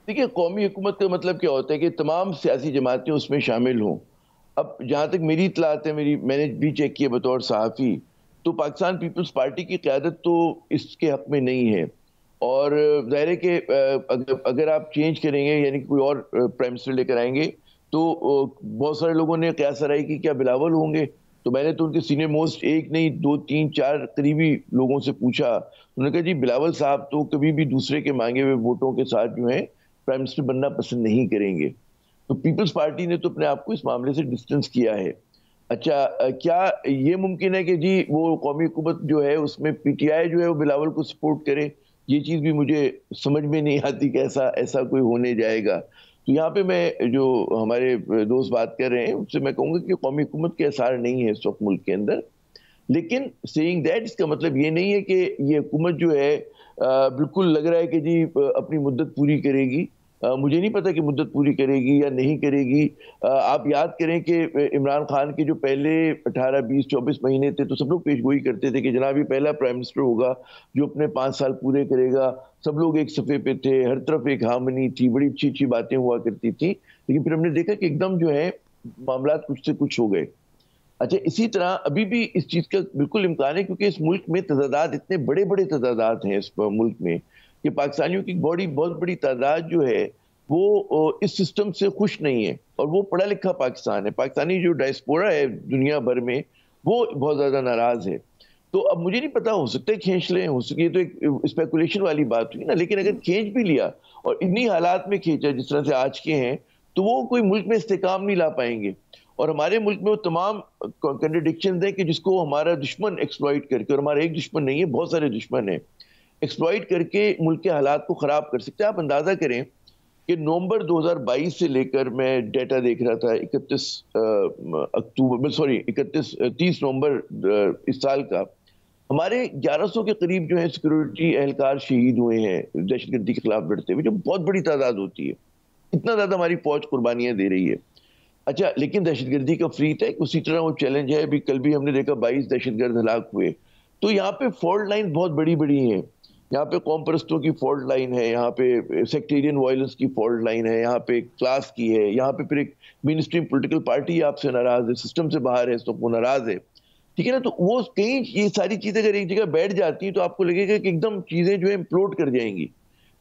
देखिए, कौमी हुकूमत का मतलब क्या होता है कि तमाम सियासी जमातें उसमें शामिल हों। अब जहाँ तक मेरी इतलात है, मैंने भी चेक किया बतौर सहाफ़ी, तो पाकिस्तान पीपल्स पार्टी की क़यादत तो इसके हक़ में नहीं है, और ज़ाहिर है कि अगर आप चेंज करेंगे, यानी कोई और प्राइम मिनिस्टर लेकर आएंगे, तो बहुत सारे लोगों ने क़यास कराई कि क्या बिलावल होंगे। तो मैंने तो उनके सीनियर मोस्ट एक नहीं 2, 3, 4 करीबी लोगों से पूछा, उन्होंने कहा जी बिलावल साहब तो कभी भी दूसरे के मांगे हुए वोटों के साथ जो है प्राइम मिनिस्टर बनना पसंद नहीं करेंगे। तो पीपल्स पार्टी ने तो अपने आप को इस मामले से डिस्टेंस किया है। अच्छा, क्या ये मुमकिन है कि जी वो कौमी हुकूमत जो है उसमें PTI जो है वो बिलावल को सपोर्ट करे? ये चीज़ भी मुझे समझ में नहीं आती कि ऐसा कोई होने जाएगा। तो यहाँ पे मैं, जो हमारे दोस्त बात कर रहे हैं, उससे मैं कहूँगा कि कौमी हुकूमत के आसार नहीं है इस वक्त मुल्क के अंदर। लेकिन सेइंग दैट, इसका मतलब ये नहीं है कि ये हुकूमत जो है बिल्कुल लग रहा है कि जी अपनी मुद्दत पूरी करेगी। मुझे नहीं पता कि मुद्दत पूरी करेगी या नहीं करेगी। आप याद करें कि इमरान खान के जो पहले 18, 20, 24 महीने थे, तो सब लोग पेशगोई करते थे कि जनाब ये पहला प्राइम मिनिस्टर होगा जो अपने 5 साल पूरे करेगा। सब लोग एक सफ़े पे थे, हर तरफ एक हार्मनी थी, बड़ी अच्छी अच्छी बातें हुआ करती थी। लेकिन फिर हमने देखा कि एकदम जो है मामला कुछ से कुछ हो गए। अच्छा, इसी तरह अभी भी इस चीज़ का बिल्कुल इम्कान है, क्योंकि इस मुल्क में तदादाद, इतने बड़े बड़े तदादाद हैं इस मुल्क में कि पाकिस्तानियों की बहुत बड़ी तादाद जो है वो इस सिस्टम से खुश नहीं है, और वो पढ़ा लिखा पाकिस्तान है। पाकिस्तानी जो डायस्पोरा है दुनिया भर में, वो बहुत ज़्यादा नाराज़ है। तो अब मुझे नहीं पता, हो सकता है खींच लें, हो सके तो एक स्पेकुलेशन वाली बात हुई ना, लेकिन अगर खींच भी लिया और इन्हीं हालात में खींचा जिस तरह से आज के हैं, तो वो कोई मुल्क में इस्तेकाम नहीं ला पाएंगे। और हमारे मुल्क में वो तमाम कंट्रडिक्शंस हैं कि जिसको हमारा दुश्मन एक्सप्लॉइट करके, और हमारा एक दुश्मन नहीं है, बहुत सारे दुश्मन हैं, एक्सप्लॉइट करके मुल्क के हालात को ख़राब कर सकते हैं। आप अंदाज़ा करें कि नवंबर 2022 से लेकर, मैं डेटा देख रहा था, 30 नवंबर इस साल का, हमारे 1100 के करीब जो है सिक्योरिटी एहलकार शहीद हुए हैं दहशतगर्दी के खिलाफ लड़ते हुए, जो बहुत बड़ी तादाद होती है। इतना ज़्यादा हमारी फौज कुर्बानियाँ दे रही है। अच्छा, लेकिन दहशतगर्दी का फ्रीत है, उसी तरह वो चैलेंज है। अभी कल भी हमने देखा 22 दहशतगर्द हलाक हुए। तो यहाँ पे फॉल्ट लाइन बहुत बड़ी बड़ी हैं। यहाँ पे कौम परस्तों की फॉल्ट लाइन है, यहाँ पे सेक्टेरियन वायलेंस की फॉल्ट लाइन है, यहाँ पे क्लास की है, यहाँ पे फिर एक मेन स्ट्रीम पोलिटिकल पार्टी आपसे नाराज है, सिस्टम से बाहर है, तो वो नाराज है, ठीक है ना। तो वो कहीं ये सारी चीजें अगर एक जगह बैठ जाती हैं तो आपको लगेगा कि एकदम चीजें जो है इम्प्लोड कर जाएंगी।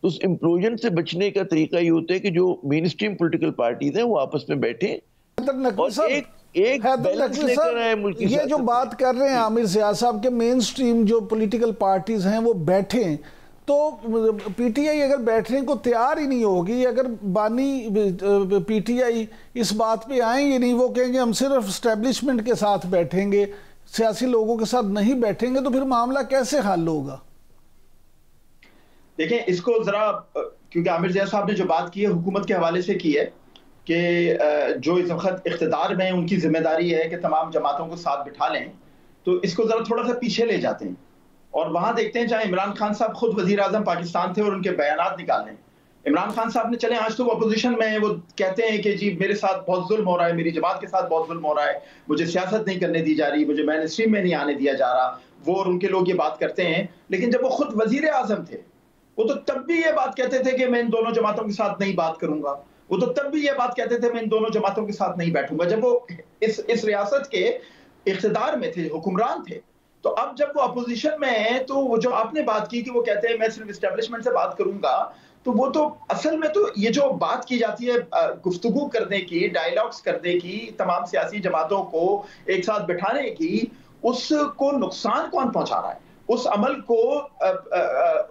तो उस इम्प्लोजन से बचने का तरीका ये होता है कि जो मेन स्ट्रीम पोलिटिकल पार्टीज हैं वो आपस में बैठे और एक बैलेंस लेकर आए मुल्क की। ये जो बात कर रहे हैं आमिर ज़िया साहब के मेन स्ट्रीम जो पॉलिटिकल पार्टीज हैं वो बैठे, तो पीटीआई अगर बैठने को तैयार ही नहीं होगी, अगर बानी पीटीआई इस बात पे आएंगे नहीं, वो कहेंगे हम सिर्फ एस्टेब्लिशमेंट के साथ बैठेंगे, सियासी लोगों के साथ नहीं बैठेंगे, तो फिर मामला कैसे हल होगा? देखिए इसको जरा, क्योंकि आमिर ज़िया साहब ने जो बात की है हुकूमत के हवाले से की है कि जो इस वक्त इख्तिदार में उनकी जिम्मेदारी है कि तमाम जमातों को साथ बिठा लें, तो इसको जरा थोड़ा सा पीछे ले जाते हैं और वहां देखते हैं जहां इमरान खान साहब खुद वजीर आजम पाकिस्तान थे और उनके बयानात निकालें। इमरान खान साहब ने चले आज तो वो अपोजिशन में है, वो कहते हैं कि जी मेरे साथ बहुत जुल्म हो रहा है, मेरी जमात के साथ बहुत जुल्म हो रहा है, मुझे सियासत नहीं करने दी जा रही, मुझे मेन स्ट्रीम में नहीं आने दिया जा रहा, वो और उनके लोग ये बात करते हैं। लेकिन जब वो खुद वजीर आजम थे वो तो तब भी ये बात कहते थे कि मैं इन दोनों जमातों के साथ नहीं बात करूंगा, वो तो तब भी ये बात कहते थे मैं इन दोनों जमातों के साथ नहीं बैठूंगा, जब वो इस रियासत के इख्तिदार में थे, हुक्मरान थे। तो अब जब वो अपोजिशन में है तो वो जो आपने बात की कि वो कहते हैं मैं सिर्फ एस्टेब्लिशमेंट से बात करूंगा, तो वो तो असल में तो ये जो बात की जाती है गुफ्तगू करने की, डायलॉग्स करने की, तमाम सियासी जमातों को एक साथ बिठाने की, उसको नुकसान कौन पहुंचा रहा है, उस अमल को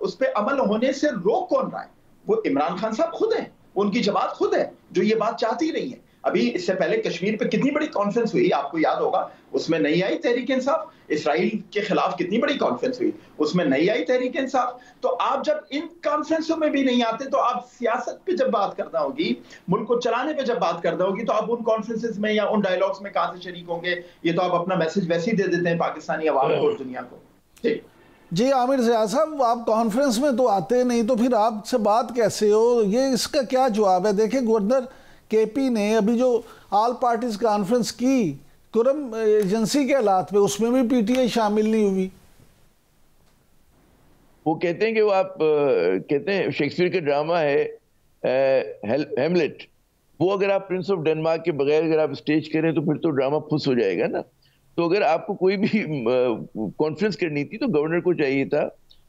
उस पे अमल होने से रोक कौन रहा है? वो इमरान खान साहब खुद हैं, उनकी जमात खुद है जो ये बात चाहती रही है। अभी इससे पहले कश्मीर पे कितनी बड़ी कॉन्फ्रेंस हुई, आपको याद होगा, उसमें नहीं आई तहरीक इंसाफ। इसराइल के खिलाफ कितनी बड़ी कॉन्फ्रेंस हुई, उसमें नहीं आई तहरीक इंसाफ। तो आप जब इन कॉन्फ्रेंसों में भी नहीं आते तो आप सियासत पे जब बात करना होगी, मुल्क को चलाने पे जब बात करना होगी, तो आप उन कॉन्फ्रेंसेस में या उन डायलॉग्स में कहां से शरीक होंगे? ये तो आप अपना मैसेज वैसे ही दे देते हैं पाकिस्तानी अवाम को और दुनिया को। जी आमिर ज़िया साहब, आप कॉन्फ्रेंस में तो आते नहीं, तो फिर आपसे बात कैसे हो, ये इसका क्या जवाब है? देखिए गवर्नर केपी ने अभी जो ऑल पार्टीज कॉन्फ्रेंस की कुरम एजेंसी के हालात पे, उसमें भी पीटीआई शामिल नहीं हुई। वो कहते हैं कि वो आप कहते हैं शेक्सपियर का ड्रामा है हेमलेट, वो अगर आप प्रिंस ऑफ डेनमार्क के बगैर अगर आप स्टेज करें तो फिर तो ड्रामा फुस हो जाएगा ना। तो अगर आपको कोई भी कॉन्फ्रेंस करनी थी तो गवर्नर को चाहिए था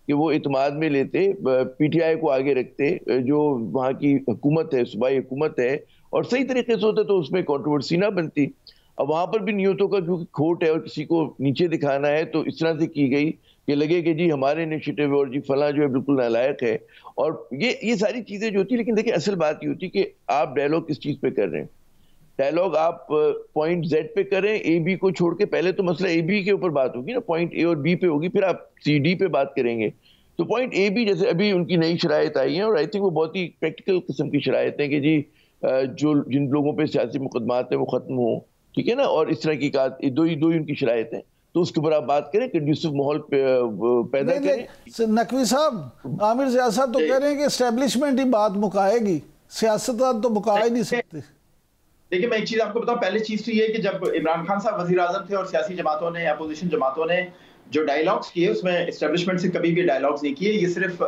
कि वो इत्माद में लेते, पीटीआई को आगे रखते, जो वहाँ की हुकूमत है, सूबाई हुकूमत है, और सही तरीके से होता तो उसमें कंट्रोवर्सी ना बनती। अब वहाँ पर भी नियतों का क्योंकि खोट है और किसी को नीचे दिखाना है, तो इस तरह से की गई कि लगे कि जी हमारे इनिशिएटिव और जी फला जो है बिल्कुल नालायक है। और ये सारी चीज़ें जो होती, लेकिन देखिए असल बात ये होती कि आप डायलॉग किस चीज़ पे कर रहे हैं। डायलॉग आप पॉइंट जेड पे करें, ए बी को छोड़ के, पहले तो मसला ए बी के ऊपर बात होगी ना, पॉइंट ए और बी पे होगी, फिर आप सी डी पे बात करेंगे। तो पॉइंट ए बी जैसे अभी उनकी नई शरायत आई है और आई थिंक वो बहुत ही प्रैक्टिकल किस्म की शरायत है कि जी जो जिन लोगों पे सियासी मुकदमात है वो खत्म हो, ठीक है ना, और इस तरह की दो ही उनकी शरायत है, तो उसके ऊपर आप बात करें, कंड्यूसिव माहौल पैदा करें। नकवी साहब, आमिर ज़िया साहब तो कह रहे हैं कि एस्टेब्लिशमेंट ही बात मुकाएगी, सियासतदान तो मुका ही नहीं सकते। देखिए मैं एक चीज आपको बताऊं, पहले चीज तो ये कि जब इमरान खान साहब वजीर आजम थे और सियासी जमातों ने, अपोजिशन जमातों ने जो डायलॉग्स किए उसमें एस्टेब्लिशमेंट से कभी भी डायलॉग्स नहीं किए। ये सिर्फ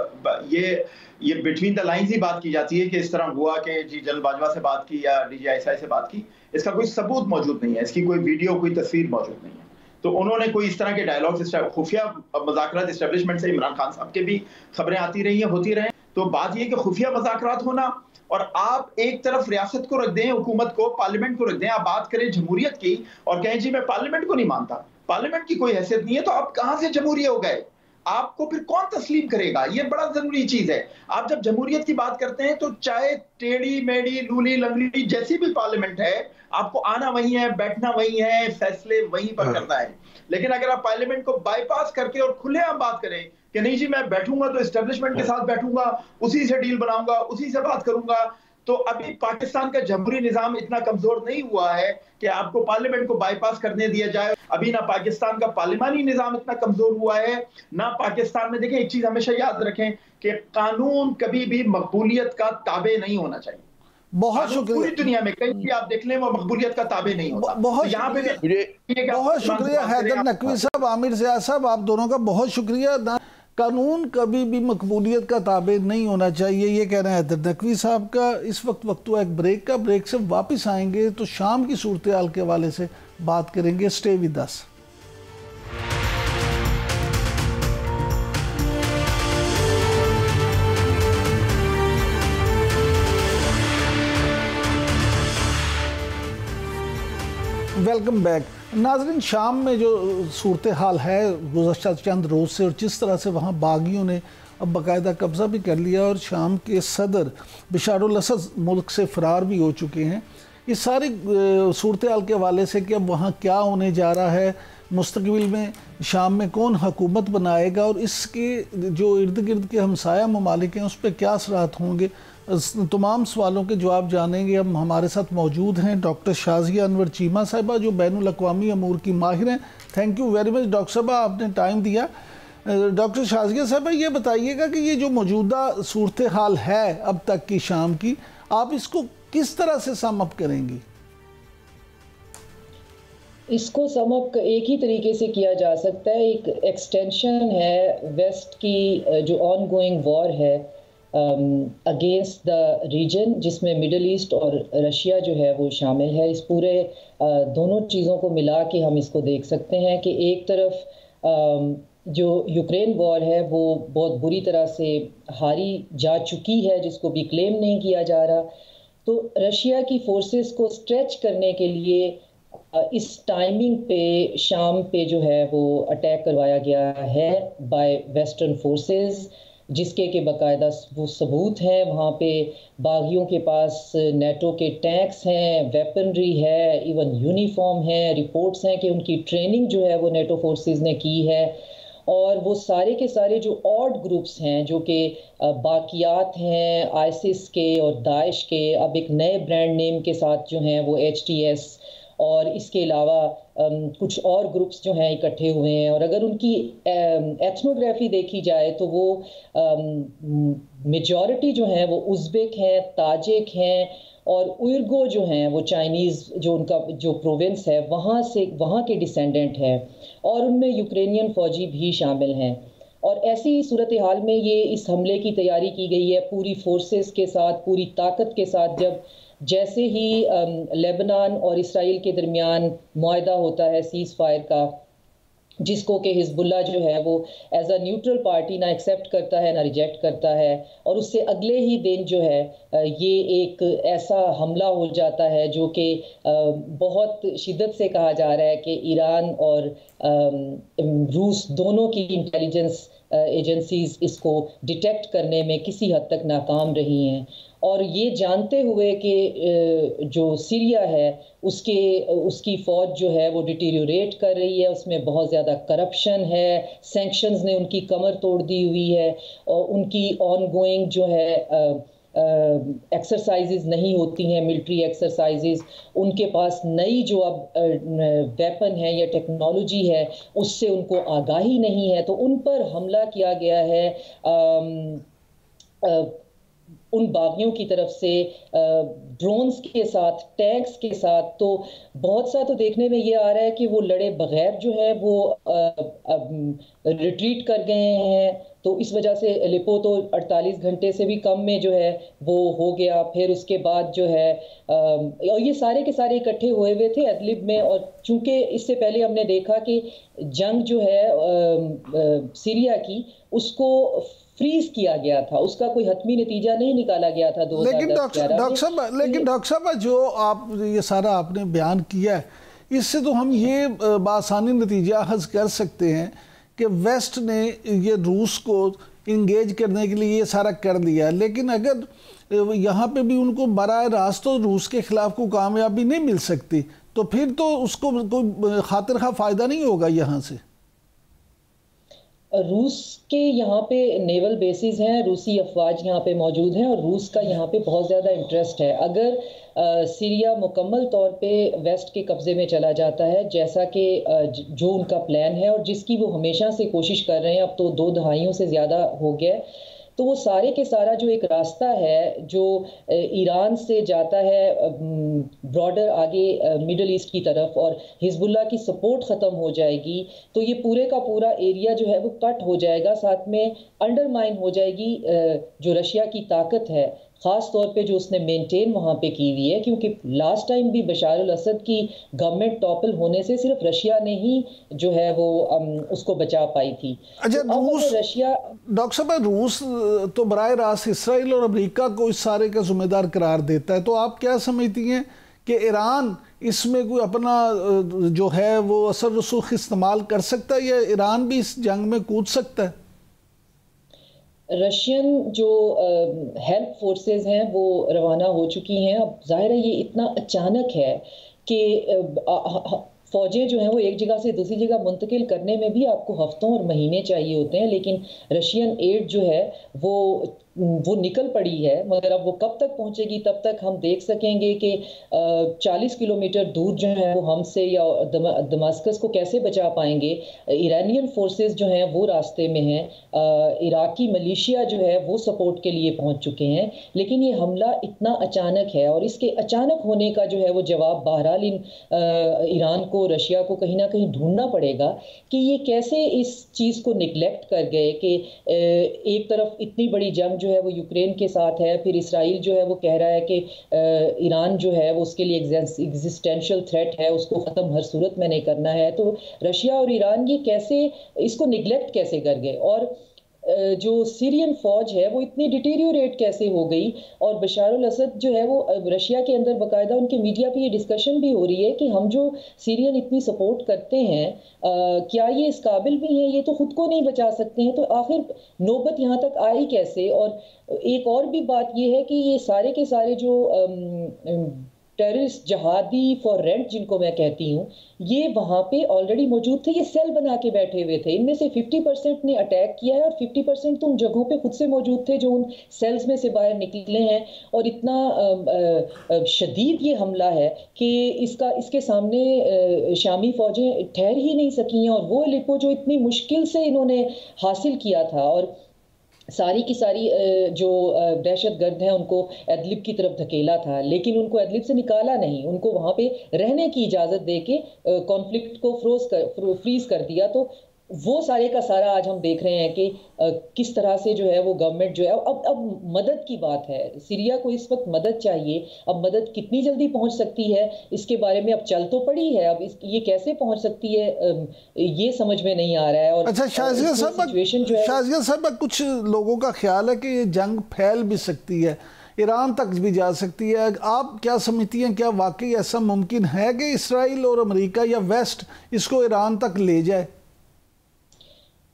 ये बिटवीन द लाइंस ही बात की जाती है कि इस तरह हुआ कि जी जनरल बाजवा से बात की या DGI से बात की। इसका कोई सबूत मौजूद नहीं है, इसकी कोई वीडियो, कोई तस्वीर मौजूद नहीं है। तो उन्होंने कोई इस तरह के डायलॉग्स, खुफिया मुज़ाकरात एस्टेब्लिशमेंट से इमरान खान साहब के भी खबरें आती रही हैं, होती रहे। तो बात यह कि खुफिया मुज़ाकरात होना और आप एक तरफ रियासत को रख दें, हुकूमत को, पार्लियामेंट को रख दें, आप बात करें जमहूरियत की और कहें जी मैं पार्लियामेंट को नहीं मानता, पार्लियामेंट की कोई हैसियत नहीं है, तो आप कहां से जमहूरियत हो गए? आपको फिर कौन तस्लीम करेगा? ये बड़ा जरूरी चीज है। आप जब जमहूरियत की बात करते हैं तो चाहे टेढ़ी मेढ़ी लूली लंगड़ी जैसी भी पार्लियामेंट है, आपको आना वहीं है, बैठना वहीं है, फैसले वहीं पर करना है। लेकिन अगर आप पार्लियामेंट को बाईपास करके और खुलेआम बात करें कि नहीं जी मैं बैठूंगा तो एस्टेब्लिशमेंट के साथ बैठूंगा, उसी से डील बनाऊंगा, उसी से बात करूंगा, तो अभी पाकिस्तान का जमहूरी निजाम इतना कमजोर नहीं हुआ है कि आपको पार्लियामेंट को बाईपास करने दिया जाए। अभी ना पाकिस्तान का पार्लिमानी निजाम इतना कमजोर हुआ है, ना पाकिस्तान में, देखिए एक चीज हमेशा याद रखें कि कानून कभी भी मकबूलियत का ताबे नहीं होना चाहिए। बहुत शुक्रिया। पूरी दुनिया में कहीं भी आप देख लें वो मकबूलियत का ताबे नहीं होता। बहुत यहाँ पे बहुत शुक्रिया हैदर नकवी साहब, आमिर ज़िया साहब, आप दोनों का बहुत शुक्रिया। कानून कभी भी मकबूलियत का ताबे नहीं होना चाहिए, ये कहना है हैदर नकवी साहब का। इस वक्त हुआ एक ब्रेक का, ब्रेक से वापस आएंगे तो शाम की सूरत हाल के हवाले से बात करेंगे। Stay with us. Welcome back नाज़रीन। शाम में जो सूरत हाल है गुज़श्ता चंद रोज़ से, और जिस तरह से वहाँ बागियों ने अब बाकायदा कब्ज़ा भी कर लिया और शाम के सदर बशारुल असद मुल्क से फ़रार भी हो चुके हैं, इस सारी सूरत हाल के हवाले से कि अब वहाँ क्या होने जा रहा है, मुस्तकबिल में शाम में कौन हुकूमत बनाएगा और इसके जो इर्द गिर्द के हमसाया ममालिक हैं उस पर क्या असरात होंगे, तमाम सवालों के जवाब जानेंगे। अब हमारे साथ मौजूद हैं डॉक्टर शाज़िया अनवर चीमा साहिबा जो बैनुल अक़वामी अमूर की माहिर हैं। Thank you very much doctor साहबा, आपने टाइम दिया। डॉक्टर शाज़िया साहिबा, ये बताइएगा कि ये जो मौजूदा सूरत हाल है अब तक की शाम की, आप इसको किस तरह से सम अप करेंगी? इसको सम अप एक ही तरीके से किया जा सकता है, एक एक्सटेंशन है वेस्ट की जो ऑन गोइंग वॉर है अगेंस्ट द रीजन, जिसमें मिडल ईस्ट और रशिया जो है वो शामिल है। इस पूरे दोनों चीज़ों को मिला के हम इसको देख सकते हैं कि एक तरफ जो यूक्रेन वॉर है वो बहुत बुरी तरह से हारी जा चुकी है, जिसको भी क्लेम नहीं किया जा रहा, तो रशिया की फोर्सेस को स्ट्रेच करने के लिए इस टाइमिंग पे शाम पे जो है वो अटैक करवाया गया है बाय वेस्टर्न फोर्सेस, जिसके के बाकायदा वो सबूत हैं। वहाँ पे बागियों के पास नेटो के टैंक्स हैं, वेपनरी है, इवन यूनिफॉर्म है, रिपोर्ट्स हैं कि उनकी ट्रेनिंग जो है वो नेटो फोर्सेस ने की है। और वो सारे के सारे जो ऑड ग्रुप्स हैं जो कि बाकियात हैं आईसिस के और दाइश के, अब एक नए ब्रांड नेम के साथ जो हैं वो HTS और इसके अलावा कुछ और ग्रुप्स जो हैं इकट्ठे हुए हैं। और अगर उनकी एथनोग्राफी देखी जाए तो वो मेजॉरिटी जो हैं वो उज़्बेक हैं, ताजिक हैं और उइर्गो जो हैं वो चाइनीज़ जो उनका जो प्रोविंस है वहाँ के डिसेंडेंट हैं, और उनमें यूक्रेनियन फ़ौजी भी शामिल हैं। और ऐसी सूरत हाल में ये इस हमले की तैयारी की गई है पूरी फोर्सेस के साथ, पूरी ताकत के साथ। जब जैसे ही लेबनान और इसराइल के दरमियान मुआहदा होता है सीज़ फायर का, जिसको कि हिजबुल्लाह जो है वो एज अ न्यूट्रल पार्टी ना एक्सेप्ट करता है ना रिजेक्ट करता है, और उससे अगले ही दिन जो है ये एक ऐसा हमला हो जाता है जो कि बहुत शिद्दत से कहा जा रहा है कि ईरान और रूस दोनों की इंटेलिजेंस एजेंसीज इसको डिटेक्ट करने में किसी हद तक नाकाम रही हैं। और ये जानते हुए कि जो सीरिया है उसकी फ़ौज जो है वो डिटीरियोरेट कर रही है, उसमें बहुत ज़्यादा करप्शन है, सैंक्शंस ने उनकी कमर तोड़ दी हुई है, और उनकी ऑन गोइंग जो है एक्सरसाइजेस नहीं होती हैं, मिलिट्री एक्सरसाइजेस, उनके पास नई जो अब वेपन है या टेक्नोलॉजी है उससे उनको आगाही नहीं है, तो उन पर हमला किया गया है उन बागियों की तरफ से ड्रोन्स के साथ, टैंक्स के साथ। तो बहुत सा तो देखने में ये आ रहा है कि वो लड़े बगैर जो है वो रिट्रीट कर गए हैं, तो इस वजह से अलेप्पो तो 48 घंटे से भी कम में जो है वो हो गया। फिर उसके बाद जो है और ये सारे के सारे इकट्ठे हुए थे इदलिब में, और चूंकि इससे पहले हमने देखा कि जंग जो है सीरिया की उसको फ्रीज किया गया था, उसका कोई हतमी नतीजा नहीं निकाला गया था 2010। लेकिन डॉक्टर साहब जो आप ये सारा आपने बयान किया है, इससे तो हम ये बासानी नतीजा हज़ कर सकते हैं कि वेस्ट ने ये रूस को इंगेज करने के लिए ये सारा कर दिया, लेकिन अगर यहाँ पे भी उनको बराह रास्त तो रूस के ख़िलाफ़ कोई कामयाबी नहीं मिल सकती, तो फिर तो उसको कोई खातिर खा फ़ायदा नहीं होगा यहाँ से। रूस के यहाँ पे नेवल बेसिस हैं, रूसी अफवाज यहाँ पे मौजूद हैं, और रूस का यहाँ पे बहुत ज़्यादा इंटरेस्ट है। अगर सीरिया मुकम्मल तौर पे वेस्ट के कब्ज़े में चला जाता है, जैसा कि जो उनका प्लान है और जिसकी वो हमेशा से कोशिश कर रहे हैं, अब तो 2 दहाइयों से ज़्यादा हो गया, तो वो सारे के सारा जो एक रास्ता है जो ईरान से जाता है ब्रॉडर आगे मिडल ईस्ट की तरफ, और हिजबुल्लाह की सपोर्ट ख़त्म हो जाएगी, तो ये पूरे का पूरा एरिया जो है वो कट हो जाएगा, साथ में अंडरमाइन हो जाएगी जो रशिया की ताकत है, ख़ास तौर पे जो उसने मेंटेन वहाँ पे की हुई है, क्योंकि लास्ट टाइम भी बशार अल असद की गवर्नमेंट टॉपल होने से सिर्फ रशिया ने ही जो है वो उसको बचा पाई थी। अच्छा, तो रूस, रशिया, डॉक्टर साहब, रूस तो बराह रास्त इसराइल और अमेरिका को इस सारे का जिम्मेदार करार देता है, तो आप क्या समझती हैं कि ईरान इसमें कोई अपना जो है वो असर रसूख इस्तेमाल कर सकता है, या ईरान भी इस जंग में कूद सकता है? रशियन जो हेल्प फोर्सेस हैं वो रवाना हो चुकी हैं। अब जाहिर है ये इतना अचानक है कि फ़ौजें जो हैं वो एक जगह से दूसरी जगह मुंतकिल करने में भी आपको हफ्तों और महीने चाहिए होते हैं, लेकिन रशियन एड जो है वो निकल पड़ी है, मगर अब वो कब तक पहुंचेगी तब तक हम देख सकेंगे कि 40 किलोमीटर दूर जो है वो हमसे या दमास्कस को कैसे बचा पाएंगे। ईरानियन फोर्सेस जो हैं वो रास्ते में हैं, इराकी मलेशिया जो है वो सपोर्ट के लिए पहुंच चुके हैं, लेकिन ये हमला इतना अचानक है और इसके अचानक होने का जो है वो जवाब बहरहाल ईरान को, रशिया को कहीं ना कहीं ढूंढना पड़ेगा कि ये कैसे इस चीज़ को निगलेक्ट कर गए कि एक तरफ इतनी बड़ी जंग जो है वो यूक्रेन के साथ है, फिर इसराइल जो है वो कह रहा है कि ईरान जो है वो उसके लिए एग्जिस्टेंशियल थ्रेट है, उसको ख़त्म हर सूरत में नहीं करना है। तो रशिया और ईरान ये कैसे इसको निगलेक्ट कैसे कर गए, और जो सीरियन फौज है वो इतनी डिटेरियोरेट कैसे हो गई, और बशार अल असद जो है वो रशिया के अंदर बाकायदा उनके मीडिया पे ये डिस्कशन भी हो रही है कि हम जो सीरियन इतनी सपोर्ट करते हैं क्या ये इस काबिल भी हैं, ये तो खुद को नहीं बचा सकते हैं, तो आखिर नौबत यहाँ तक आई कैसे। और एक और भी बात ये है कि ये सारे के सारे जो टेररिस्ट जहादी फॉर रेंट जिनको मैं कहती हूँ, ये वहाँ पे ऑलरेडी मौजूद थे, ये सेल बना के बैठे हुए थे। इनमें से 50% ने अटैक किया है और 50% तो उन जगहों पे खुद से मौजूद थे जो उन सेल्स में से बाहर निकले हैं। और इतना शदीद ये हमला है कि इसके सामने शामी फौजें ठहर ही नहीं सकी हैं, और वो अलेप्पो जो इतनी मुश्किल से इन्होंने हासिल किया था, और सारी की सारी जो दहशतगर्द हैं उनको एदलिब की तरफ धकेला था, लेकिन उनको एदलिब से निकाला नहीं, उनको वहाँ पे रहने की इजाज़त दे के कॉन्फ्लिक्ट को फ्रीज कर दिया। तो वो सारे का सारा आज हम देख रहे हैं कि किस तरह से जो है वो गवर्नमेंट जो है अब मदद की बात है, सीरिया को इस वक्त मदद चाहिए। अब मदद कितनी जल्दी पहुंच सकती है इसके बारे में अब चल तो पड़ी है, अब ये कैसे पहुंच सकती है ये समझ में नहीं आ रहा है। और अच्छा, शाज़िया साहब, कुछ लोगों का ख्याल है कि ये जंग फैल भी सकती है, ईरान तक भी जा सकती है। आप क्या समझती हैं, क्या वाकई ऐसा मुमकिन है कि इसराइल और अमेरिका या वेस्ट इसको ईरान तक ले जाए?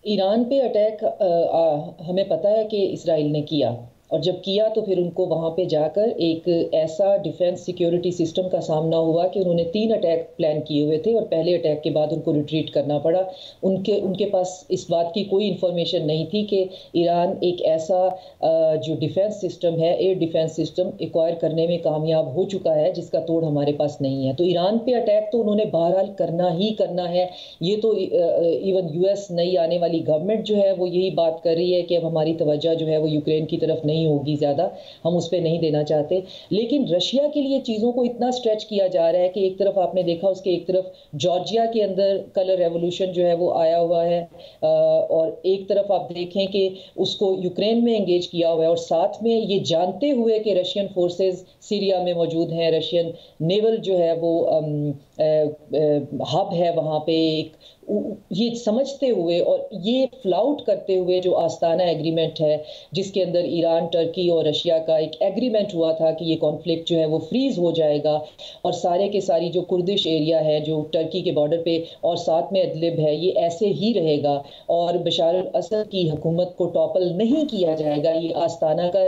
ईरान पे अटैक हमें पता है कि इसराइल ने किया, और जब किया तो फिर उनको वहाँ पे जाकर एक ऐसा डिफेंस सिक्योरिटी सिस्टम का सामना हुआ कि उन्होंने 3 अटैक प्लान किए हुए थे, और पहले अटैक के बाद उनको रिट्रीट करना पड़ा। उनके पास इस बात की कोई इन्फॉर्मेशन नहीं थी कि ईरान एक ऐसा जो डिफेंस सिस्टम है, एयर डिफेंस सिस्टम एक्वायर करने में कामयाब हो चुका है जिसका तोड़ हमारे पास नहीं है। तो ईरान पे अटैक तो उन्होंने बहरहाल करना ही करना है। ये तो इवन यूएस नई आने वाली गवर्नमेंट जो है वो यही बात कर रही है कि अब हमारी तवज्जो जो है वो यूक्रेन की तरफ नहीं होगी, ज़्यादा हम उस पर नहीं देना चाहते। लेकिन रशिया के लिए चीज़ों को इतना स्ट्रेच किया जा रहा है कि एक तरफ आपने देखा उसके एक तरफ जॉर्जिया के अंदर कलर रेवोल्यूशन जो है वो आया हुआ है, और एक तरफ आप देखें कि उसको यूक्रेन में एंगेज किया हुआ है, और साथ में ये जानते हुए कि रशियन फोर्सेस सीरिया में मौजूद हैं, रशियन नेवल जो है वो हब है वहाँ पे, ये समझते हुए और ये फ्लाउट करते हुए जो आस्ताना एग्रीमेंट है जिसके अंदर ईरान, टर्की और रशिया का एक एग्रीमेंट हुआ था कि ये कॉन्फ्लिक्ट जो है वो फ्रीज हो जाएगा, और सारे के सारी जो कुर्दिश एरिया है जो टर्की के बॉर्डर पे और साथ में इदलिब है ये ऐसे ही रहेगा, और बशार अल असद की हुकूमत को टॉपल नहीं किया जाएगा। ये आस्ताना का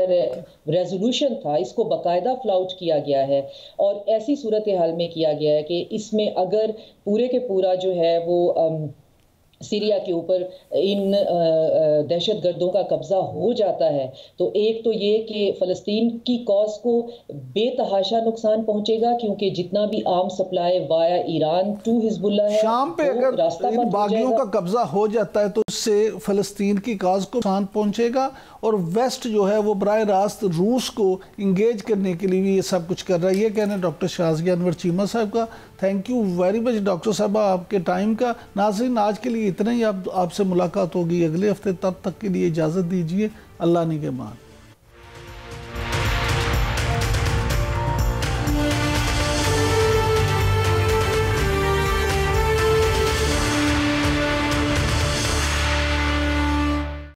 रेजोल्यूशन था, इसको बाकायदा फ्लाउट किया गया है, और ऐसी सूरत हाल में किया गया है कि इसमें अगर पूरे के पूरा जो है वो सीरिया के ऊपर इन दहशतगर्दों का कब्जा हो जाता है, तो एक तो ये कि फ़लस्तीन की कॉज को बेतहाशा नुकसान पहुंचेगा, क्योंकि जितना भी arm supply via Iran to Hezbollah है, शाम पे अगर रास्ता इन बागियों का कब्जा हो जाता है तो उससे फ़लस्तीन की काज को नुकसान पहुंचेगा, और वेस्ट जो है वो बराह रास्त रूस को इंगेज करने के लिए भी ये सब कुछ कर रहा है। ये कहना डॉक्टर शाज़िया अनवर चीमा साहब का। Thank you very much doctor साहब आपके टाइम का। नाज़रीन आज के लिए इतना ही, आपसे मुलाकात होगी अगले हफ्ते, तब तक के लिए इजाज़त दीजिए। अल्लाह निगहबान।